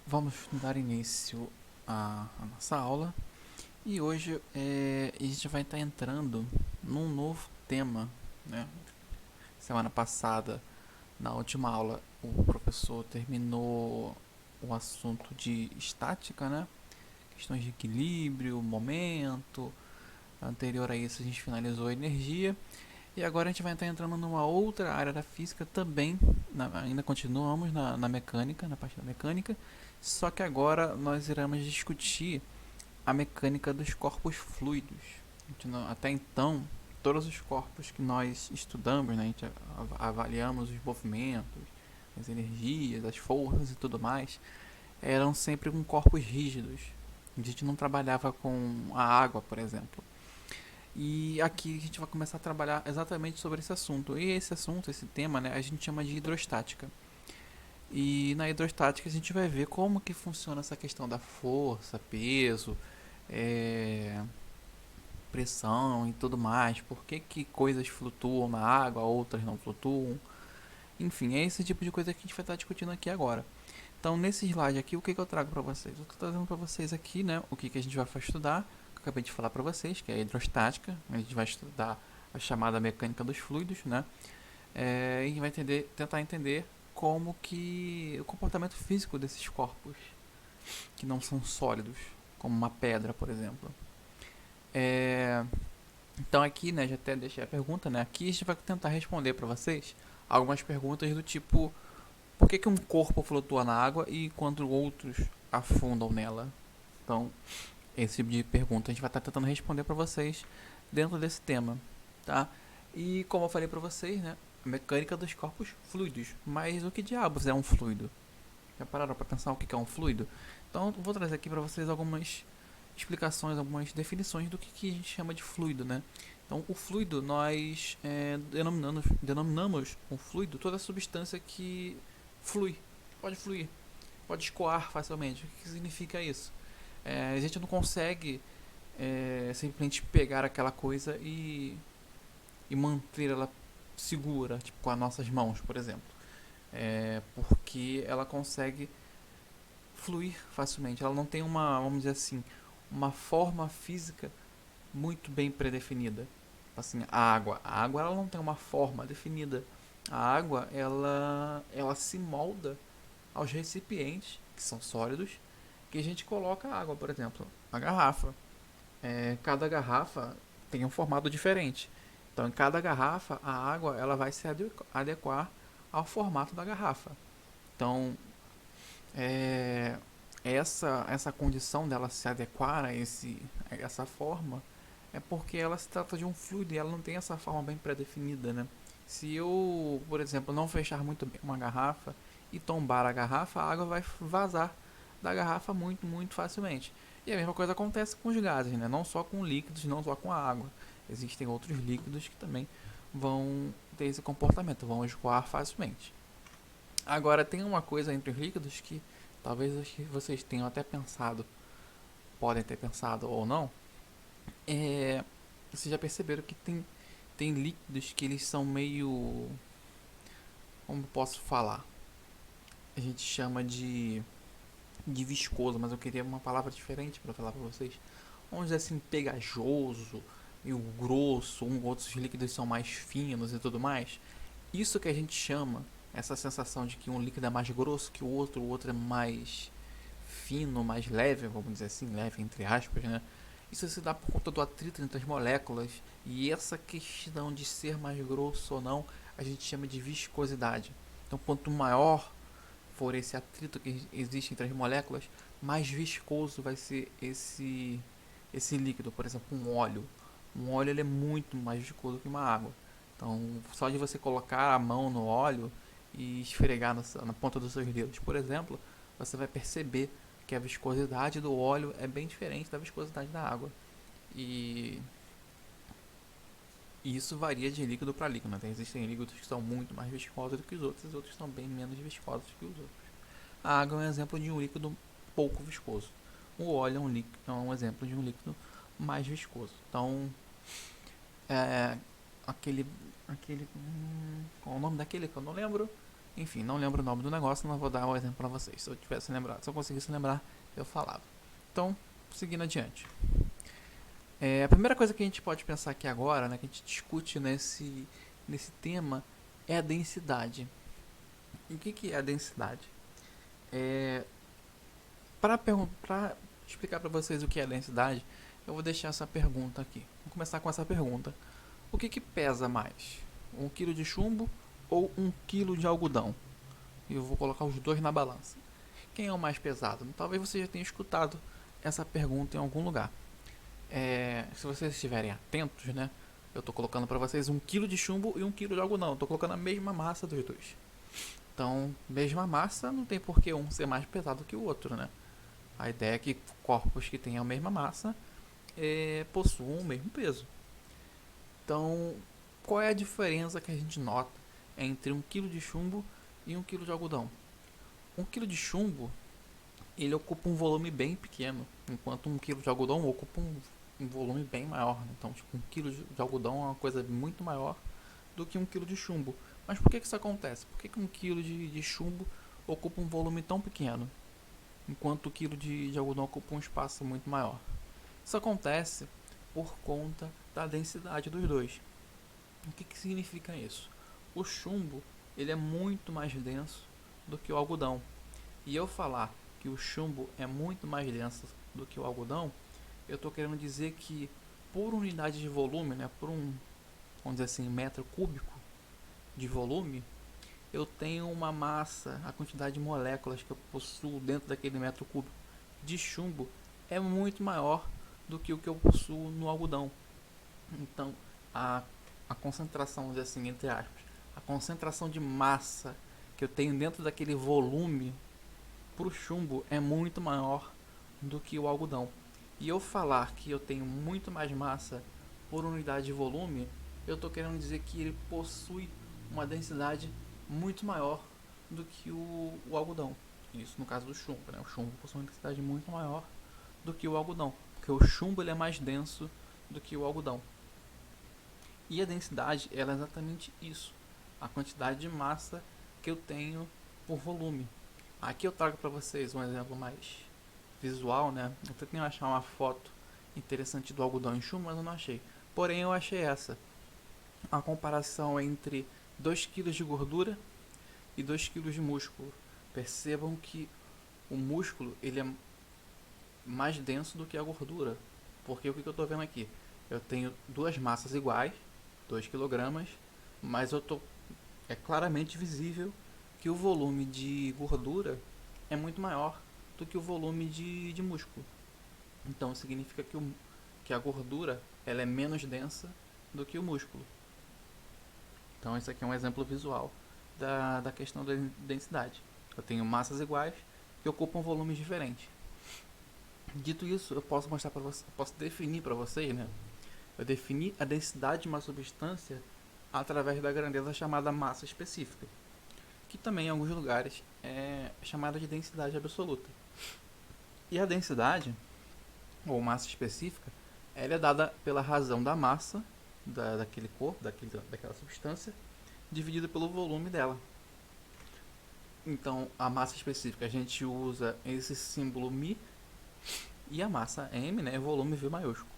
Vamos dar início à nossa aula e hoje a gente vai estar entrando num novo tema, né? Semana passada, na última aula, o professor terminou o assunto de estática, né? Questões de equilíbrio, momento. Anterior a isso, a gente finalizou a energia. E agora a gente vai estar entrando numa outra área da física também. Ainda continuamos na mecânica, na parte da mecânica. Só que agora nós iremos discutir a mecânica dos corpos fluidos. Até então, todos os corpos que nós estudamos, né, a gente avaliamos os movimentos, as energias, as forças e tudo mais, eram sempre com corpos rígidos. A gente não trabalhava com a água, por exemplo. E aqui a gente vai começar a trabalhar exatamente sobre esse assunto. E esse assunto, esse tema, né, a gente chama de hidrostática. E na hidrostática a gente vai ver como que funciona essa questão da força, peso, é, pressão e tudo mais. Por que coisas flutuam na água, outras não flutuam. Enfim, é esse tipo de coisa que a gente vai estar discutindo aqui agora. Então, nesse slide aqui, o que eu trago para vocês? Eu estou trazendo para vocês aqui, né, o que a gente vai estudar, que eu acabei de falar para vocês, que é a hidrostática. A gente vai estudar a chamada mecânica dos fluidos, né? E vai tentar entender como que o comportamento físico desses corpos que não são sólidos, como uma pedra, por exemplo. É, então aqui, né, já até deixei a pergunta, né? Aqui a gente vai tentar responder para vocês algumas perguntas do tipo: por que um corpo flutua na água e enquanto outros afundam nela? Então, esse tipo de pergunta a gente vai estar tentando responder para vocês dentro desse tema, tá? E como eu falei para vocês, né, a mecânica dos corpos fluidos. Mas o que diabos é um fluido? Já pararam para pensar o que é um fluido? Então, eu vou trazer aqui para vocês algumas explicações, algumas definições do que a gente chama de fluido, né? Então, o fluido, nós denominamos um fluido toda substância que flui, pode fluir, pode escoar facilmente. O que significa isso? A gente não consegue simplesmente pegar aquela coisa e manter ela segura, tipo com as nossas mãos, por exemplo. Porque ela consegue fluir facilmente. Ela não tem uma, vamos dizer assim, uma forma física muito bem predefinida. Assim, a água ela não tem uma forma definida. A água ela se molda aos recipientes que são sólidos que a gente coloca a água, por exemplo, a garrafa. Cada garrafa tem um formato diferente. Então, em cada garrafa, a água ela vai se adequar ao formato da garrafa. Então, é, essa condição dela se adequar a essa forma é porque ela se trata de um fluido e ela não tem essa forma bem pré-definida, né? Se eu, por exemplo, não fechar muito bem uma garrafa e tombar a garrafa, a água vai vazar da garrafa muito, muito facilmente. E a mesma coisa acontece com os gases, né? Não só com líquidos, não só com a água. Existem outros líquidos que também vão ter esse comportamento, vão escoar facilmente. Agora, tem uma coisa entre os líquidos que talvez vocês tenham até pensado, podem ter pensado ou não, vocês já perceberam que tem líquidos que eles são meio, como posso falar, a gente chama de viscoso, mas eu queria uma palavra diferente para falar para vocês. Vamos dizer assim, pegajoso, meio grosso, outros líquidos são mais finos e tudo mais. Isso que a gente chama, essa sensação de que um líquido é mais grosso que o outro é mais fino, mais leve, vamos dizer assim, leve entre aspas, né? Isso se dá por conta do atrito entre as moléculas e essa questão de ser mais grosso ou não, a gente chama de viscosidade. Então, quanto maior for esse atrito que existe entre as moléculas, mais viscoso vai ser esse líquido. Por exemplo, um óleo. Um óleo ele é muito mais viscoso que uma água. Então, só de você colocar a mão no óleo e esfregar na ponta dos seus dedos, por exemplo, você vai perceber que a viscosidade do óleo é bem diferente da viscosidade da água. E, e isso varia de líquido para líquido. Né? Existem líquidos que são muito mais viscosos do que os outros, e outros que são bem menos viscosos que os outros. A água é um exemplo de um líquido pouco viscoso. O óleo é um exemplo de um líquido mais viscoso. Então, é, aquele qual é o nome daquele que eu não lembro? Enfim, não lembro o nome do negócio, não vou dar um exemplo para vocês. Se eu tivesse lembrado, se eu conseguisse lembrar, eu falava. Então, seguindo adiante. A primeira coisa que a gente pode pensar aqui agora, né, que a gente discute nesse tema, é a densidade. E o que é a densidade? Para explicar para vocês o que é a densidade, eu vou deixar essa pergunta aqui. Vamos começar com essa pergunta. O que pesa mais? 1 kg de chumbo ou 1 kg de algodão? E eu vou colocar os dois na balança. Quem é o mais pesado? Talvez você já tenha escutado essa pergunta em algum lugar. Se vocês estiverem atentos, né? Eu estou colocando para vocês 1 kg de chumbo e 1 kg de algodão. Estou colocando a mesma massa dos dois. Então, mesma massa, não tem por que um ser mais pesado que o outro, né? A ideia é que corpos que têm a mesma massa possuam o mesmo peso. Então, qual é a diferença que a gente nota entre 1 kg de chumbo e 1 kg de algodão? 1 kg de chumbo, ele ocupa um volume bem pequeno, enquanto 1 kg de algodão ocupa um volume bem maior. Então, tipo, 1 kg de algodão é uma coisa muito maior do que 1 kg de chumbo. Mas por que isso acontece? Por que 1 kg de chumbo ocupa um volume tão pequeno, enquanto o quilo de algodão ocupa um espaço muito maior? Isso acontece por conta da densidade dos dois. O que significa isso? O chumbo, ele é muito mais denso do que o algodão. E eu falar que o chumbo é muito mais denso do que o algodão, eu estou querendo dizer que por unidade de volume, né, vamos dizer assim, metro cúbico de volume, eu tenho uma massa, a quantidade de moléculas que eu possuo dentro daquele metro cúbico de chumbo é muito maior do que o que eu possuo no algodão. Então, a concentração, assim, entre aspas, a concentração de massa que eu tenho dentro daquele volume para o chumbo é muito maior do que o algodão. E eu falar que eu tenho muito mais massa por unidade de volume, eu estou querendo dizer que ele possui uma densidade muito maior do que o algodão. Isso no caso do chumbo, né? O chumbo possui uma densidade muito maior do que o algodão, porque o chumbo ele é mais denso do que o algodão. E a densidade ela é exatamente isso, a quantidade de massa que eu tenho por volume. Aqui eu trago para vocês um exemplo mais visual, né? Eu tentei achar uma foto interessante do algodão em chumbo, mas eu não achei. Porém, eu achei essa. A comparação entre 2 kg de gordura e 2 kg de músculo. Percebam que o músculo ele é mais denso do que a gordura. Porque o que eu estou vendo aqui? Eu tenho duas massas iguais, 2 kg, mas é claramente visível que o volume de gordura é muito maior do que o volume de músculo. Então significa que a gordura ela é menos densa do que o músculo. Então esse aqui é um exemplo visual da questão da densidade. Eu tenho massas iguais que ocupam volumes diferentes. Dito isso, eu posso mostrar para você, posso definir para vocês, né? Eu defini a densidade de uma substância através da grandeza chamada massa específica, que também em alguns lugares é chamada de densidade absoluta. E a densidade, ou massa específica, ela é dada pela razão da massa daquele corpo, daquela substância, dividida pelo volume dela. Então, a massa específica a gente usa esse símbolo μ, e a massa m, né, é volume V maiúsculo.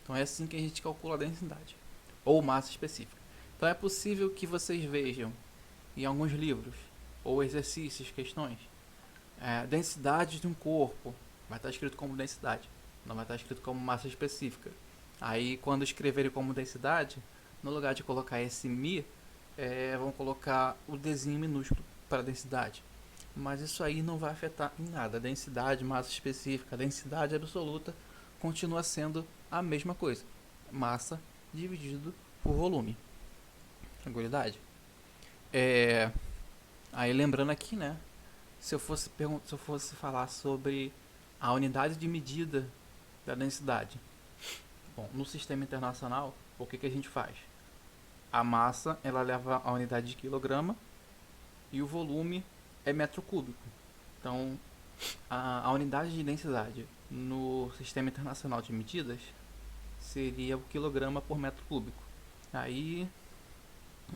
Então é assim que a gente calcula a densidade, ou massa específica. Então é possível que vocês vejam em alguns livros, ou exercícios, questões, densidade de um corpo, vai estar escrito como densidade, não vai estar escrito como massa específica. Aí quando escreverem como densidade, no lugar de colocar esse μ, vão colocar o Dzinho minúsculo para densidade. Mas isso aí não vai afetar em nada. A densidade, massa específica, a densidade absoluta continua sendo a mesma coisa. Massa dividido por volume. Tranquilidade? Aí lembrando aqui, né? Se eu fosse falar sobre a unidade de medida da densidade. Bom, no sistema internacional, o que a gente faz? A massa, ela leva a unidade de quilograma e o volume é metro cúbico. Então, a unidade de densidade no sistema internacional de medidas seria o quilograma por metro cúbico. Aí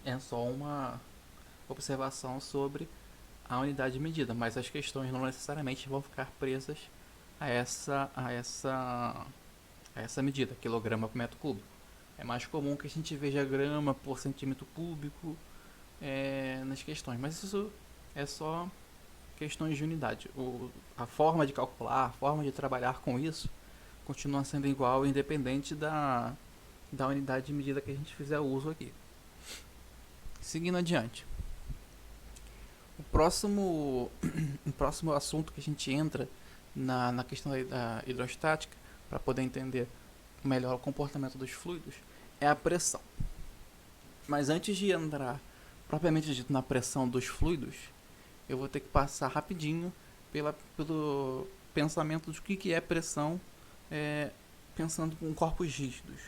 é só observação sobre a unidade de medida, mas as questões não necessariamente vão ficar presas a essa medida, quilograma por metro cúbico. É mais comum que a gente veja grama por centímetro cúbico nas questões, mas isso é só questões de unidade. A forma de calcular, a forma de trabalhar com isso continua sendo igual, independente da unidade de medida que a gente fizer uso aqui. Seguindo adiante. O próximo assunto que a gente entra na questão da hidrostática, para poder entender melhor o comportamento dos fluidos, é a pressão. Mas antes de entrar propriamente dito na pressão dos fluidos, eu vou ter que passar rapidinho pelo pensamento do que é pressão, pensando com corpos rígidos.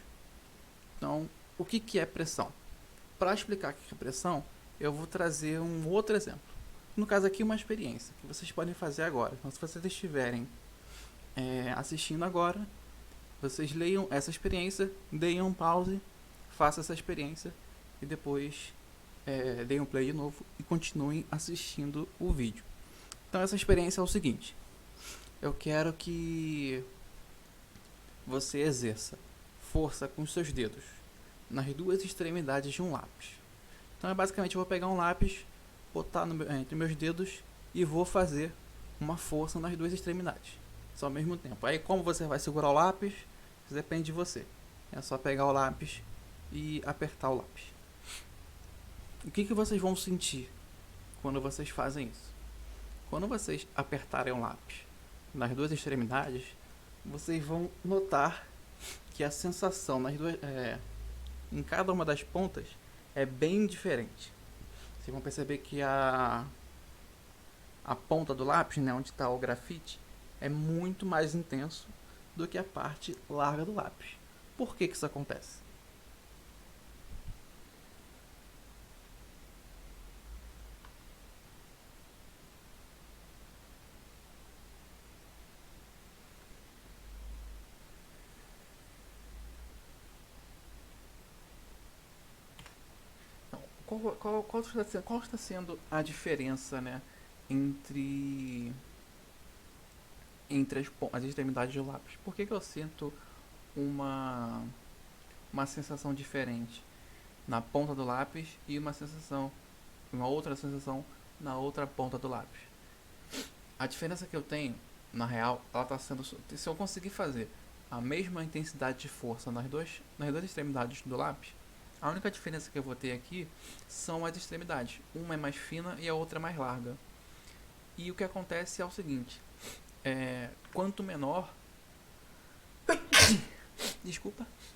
Então, o que é pressão? Para explicar o que é pressão, eu vou trazer um outro exemplo. No caso aqui, uma experiência que vocês podem fazer agora. Então, se vocês estiverem assistindo agora, vocês leiam essa experiência, deem um pause, façam essa experiência e depois deem um play de novo e continuem assistindo o vídeo. Então, essa experiência é o seguinte: eu quero que você exerça força com os seus dedos nas duas extremidades de um lápis. Então, basicamente, eu vou pegar um lápis, botar entre meus dedos e vou fazer uma força nas duas extremidades, só ao mesmo tempo. Aí, como você vai segurar o lápis, depende de você. É só pegar o lápis e apertar o lápis. O que vocês vão sentir quando vocês fazem isso? Quando vocês apertarem o lápis nas duas extremidades, vocês vão notar que a sensação em cada uma das pontas é bem diferente. Vocês vão perceber que a ponta do lápis, né, onde está o grafite, é muito mais intenso do que a parte larga do lápis. Por que isso acontece? Qual está sendo a diferença, né, entre as extremidades do lápis? Por que eu sinto uma sensação diferente na ponta do lápis e uma outra sensação na outra ponta do lápis? A diferença que eu tenho, na real, ela está sendo, se eu conseguir fazer a mesma intensidade de força nas duas extremidades do lápis, a única diferença que eu vou ter aqui são as extremidades. Uma é mais fina e a outra é mais larga. E o que acontece é o seguinte: quanto menor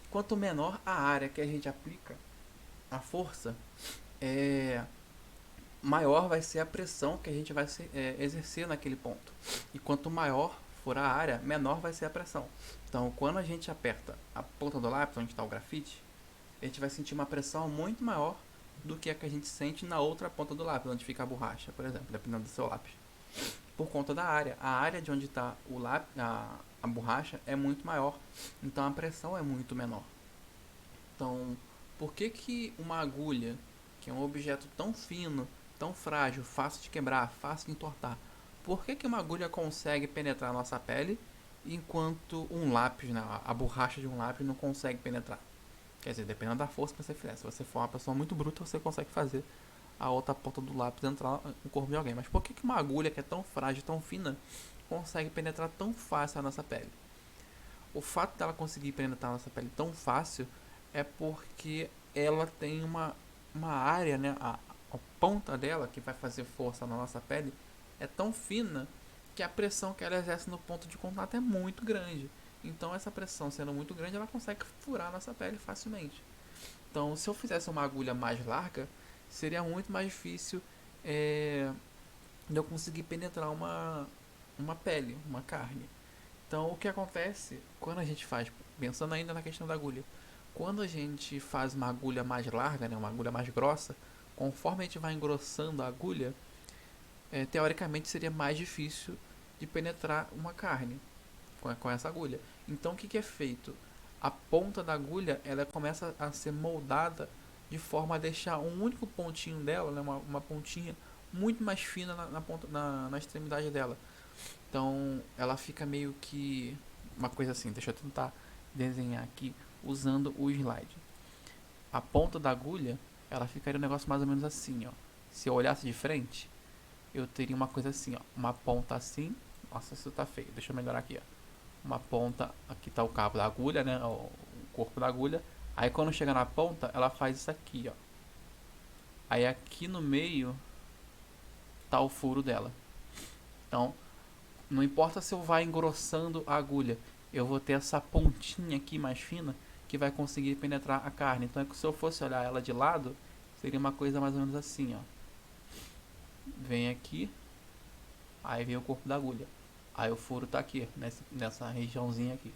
quanto menor a área que a gente aplica a força, maior vai ser a pressão que a gente vai exercer naquele ponto. E quanto maior for a área, menor vai ser a pressão. Então, quando a gente aperta a ponta do lápis, onde está o grafite, a gente vai sentir uma pressão muito maior do que a que a gente sente na outra ponta do lápis, onde fica a borracha, por exemplo, dependendo do seu lápis. Por conta da área. A área de onde está o lápis, a borracha, é muito maior. Então a pressão é muito menor. Então, por que uma agulha, que é um objeto tão fino, tão frágil, fácil de quebrar, fácil de entortar, por que uma agulha consegue penetrar a nossa pele, enquanto um lápis, né, a borracha de um lápis não consegue penetrar? Quer dizer, dependendo da força que você fizer. Se você for uma pessoa muito bruta, você consegue fazer a outra ponta do lápis entrar no corpo de alguém. Mas por que uma agulha que é tão frágil, tão fina, consegue penetrar tão fácil a nossa pele? O fato dela conseguir penetrar a nossa pele tão fácil é porque ela tem uma área, né, a ponta dela, que vai fazer força na nossa pele, é tão fina que a pressão que ela exerce no ponto de contato é muito grande. Então, essa pressão sendo muito grande, ela consegue furar a nossa pele facilmente. Então, se eu fizesse uma agulha mais larga, seria muito mais difícil de eu conseguir penetrar uma pele, uma carne. Então, o que acontece quando a gente faz, pensando ainda na questão da agulha, quando a gente faz uma agulha mais larga, né, uma agulha mais grossa, conforme a gente vai engrossando a agulha, teoricamente seria mais difícil de penetrar uma carne com essa agulha. Então, o que é feito? A ponta da agulha, ela começa a ser moldada de forma a deixar um único pontinho dela, né, uma pontinha muito mais fina na extremidade dela. Então ela fica meio que uma coisa assim. Deixa eu tentar desenhar aqui usando o slide. A ponta da agulha, ela ficaria um negócio mais ou menos assim, ó. Se eu olhasse de frente, eu teria uma coisa assim, ó, uma ponta assim. Nossa, isso tá feio. Deixa eu melhorar aqui, ó. Uma ponta, aqui tá o cabo da agulha, né, o corpo da agulha. Aí quando chega na ponta, ela faz isso aqui, ó. Aí aqui no meio tá o furo dela. Então, não importa se eu vá engrossando a agulha, eu vou ter essa pontinha aqui mais fina que vai conseguir penetrar a carne. Então, se eu fosse olhar ela de lado, seria uma coisa mais ou menos assim, ó. Vem aqui, aí vem o corpo da agulha. Aí o furo tá aqui, nessa regiãozinha aqui.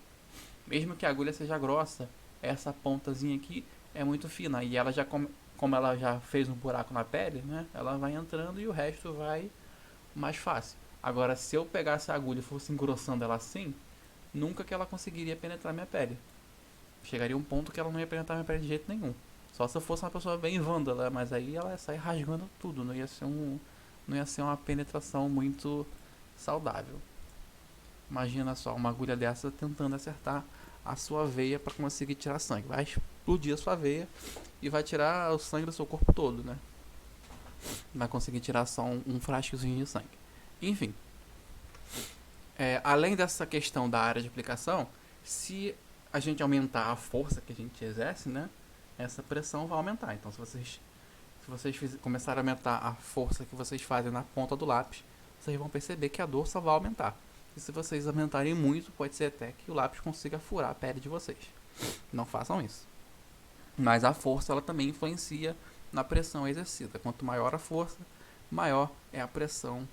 Mesmo que a agulha seja grossa, essa pontazinha aqui é muito fina. E ela já, como ela já fez um buraco na pele, né? Ela vai entrando e o resto vai mais fácil. Agora, se eu pegasse a agulha e fosse engrossando ela assim, nunca que ela conseguiria penetrar minha pele. Chegaria um ponto que ela não ia penetrar minha pele de jeito nenhum. Só se eu fosse uma pessoa bem vândala, mas aí ela ia sair rasgando tudo. Não ia ser uma penetração muito saudável. Imagina só, uma agulha dessa tentando acertar a sua veia para conseguir tirar sangue. Vai explodir a sua veia e vai tirar o sangue do seu corpo todo, né? Vai conseguir tirar só um frascozinho de sangue. Enfim, além dessa questão da área de aplicação, se a gente aumentar a força que a gente exerce, né, essa pressão vai aumentar. Então, se vocês começarem a aumentar a força que vocês fazem na ponta do lápis, vocês vão perceber que a dor só vai aumentar. E se vocês aumentarem muito, pode ser até que o lápis consiga furar a pele de vocês. Não façam isso. Mas a força, ela também influencia na pressão exercida. Quanto maior a força, maior é a pressão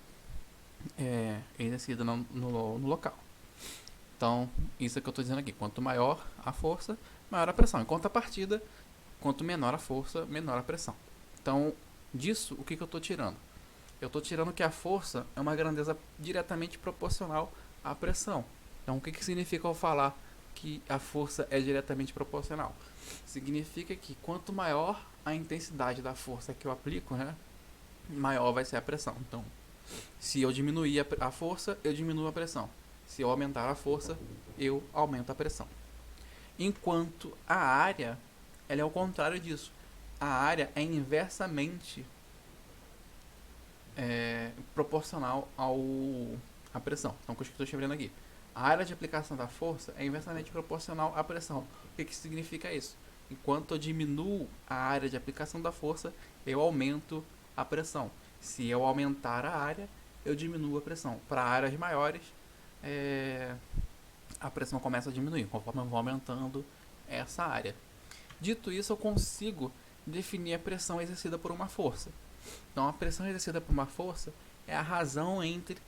exercida no local. Então, isso é que eu estou dizendo aqui. Quanto maior a força, maior a pressão. Em contrapartida, quanto menor a força, menor a pressão. Então, disso, o que eu estou tirando? Eu estou tirando que a força é uma grandeza diretamente proporcional à pressão. Então, o que significa eu falar que a força é diretamente proporcional? Significa que quanto maior a intensidade da força que eu aplico, né, maior vai ser a pressão. Então, se eu diminuir a força, eu diminuo a pressão. Se eu aumentar a força, eu aumento a pressão. Enquanto a área, ela é o contrário disso. A área é inversamente proporcional à pressão. Então, o que eu estou escrevendo aqui? A área de aplicação da força é inversamente proporcional à pressão. O que significa isso? Enquanto eu diminuo a área de aplicação da força, eu aumento a pressão. Se eu aumentar a área, eu diminuo a pressão. Para áreas maiores, a pressão começa a diminuir, conforme eu vou aumentando essa área. Dito isso, eu consigo definir a pressão exercida por uma força. Então, a pressão exercida por uma força é a razão entre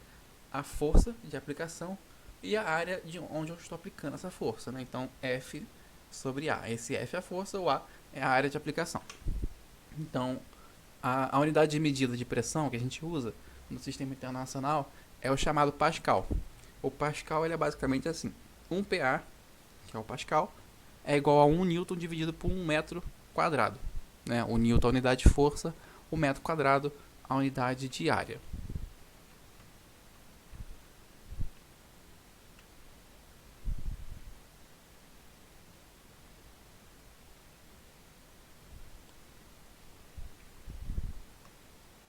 a força de aplicação e a área de onde eu estou aplicando essa força, né? Então, F sobre A. Esse F é a força, o A é a área de aplicação. Então, a unidade de medida de pressão que a gente usa no sistema internacional é o chamado Pascal. O Pascal ele é basicamente assim: 1 PA, que é o Pascal, é igual a 1 Newton dividido por 1 metro quadrado. Né? O Newton é a unidade de força, o metro quadrado a unidade de área.